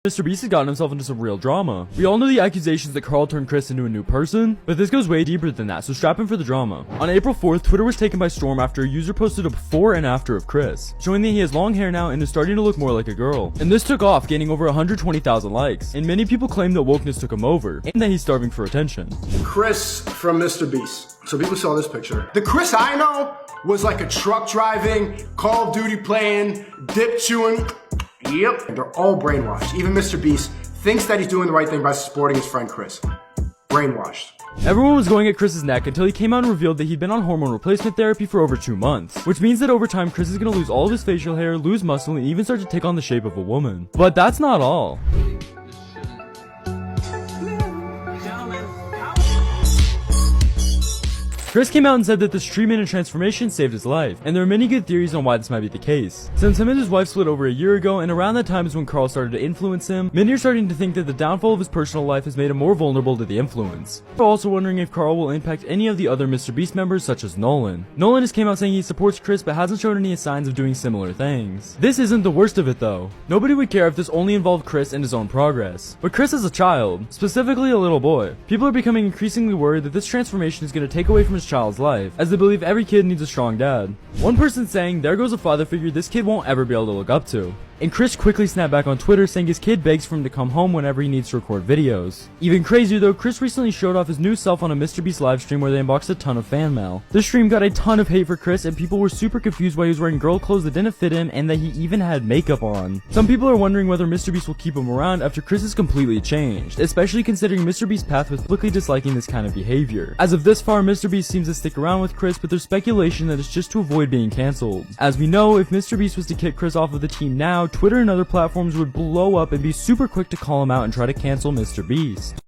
MrBeast has gotten himself into some real drama. We all know the accusations that Carl turned Chris into a new person, but this goes way deeper than that, so strap in for the drama. On April 4th, Twitter was taken by storm after a user posted a before and after of Chris, showing that he has long hair now and is starting to look more like a girl. And this took off, gaining over 120,000 likes, and many people claim that wokeness took him over, and that he's starving for attention. Chris from MrBeast. So people saw this picture. The Chris I know was like a truck driving, Call of Duty playing, dip chewing. Yep. They're all brainwashed. Even MrBeast thinks that he's doing the right thing by supporting his friend Chris. Brainwashed. Everyone was going at Chris's neck until he came out and revealed that he'd been on hormone replacement therapy for over 2 months, which means that over time Chris is gonna lose all of his facial hair, lose muscle, and even start to take on the shape of a woman. But that's not all. Chris came out and said that this treatment and transformation saved his life, and there are many good theories on why this might be the case. Since him and his wife split over a year ago, and around that time is when Carl started to influence him, many are starting to think that the downfall of his personal life has made him more vulnerable to the influence. We're also wondering if Carl will impact any of the other MrBeast members such as Nolan. Nolan has came out saying he supports Chris but hasn't shown any signs of doing similar things. This isn't the worst of it though. Nobody would care if this only involved Chris and his own progress. But Chris is a child, specifically a little boy. People are becoming increasingly worried that this transformation is going to take away from his child's life, as they believe every kid needs a strong dad. One person saying, "There goes a father figure this kid won't ever be able to look up to." And Chris quickly snapped back on Twitter saying his kid begs for him to come home whenever he needs to record videos. Even crazier though, Chris recently showed off his new self on a MrBeast livestream where they unboxed a ton of fan mail. This stream got a ton of hate for Chris, and people were super confused why he was wearing girl clothes that didn't fit him and that he even had makeup on. Some people are wondering whether MrBeast will keep him around after Chris is completely changed, especially considering MrBeast's path with publicly disliking this kind of behavior. As of this far, MrBeast seems to stick around with Chris, but there's speculation that it's just to avoid being cancelled. As we know, if MrBeast was to kick Chris off of the team now, Twitter and other platforms would blow up and be super quick to call him out and try to cancel MrBeast.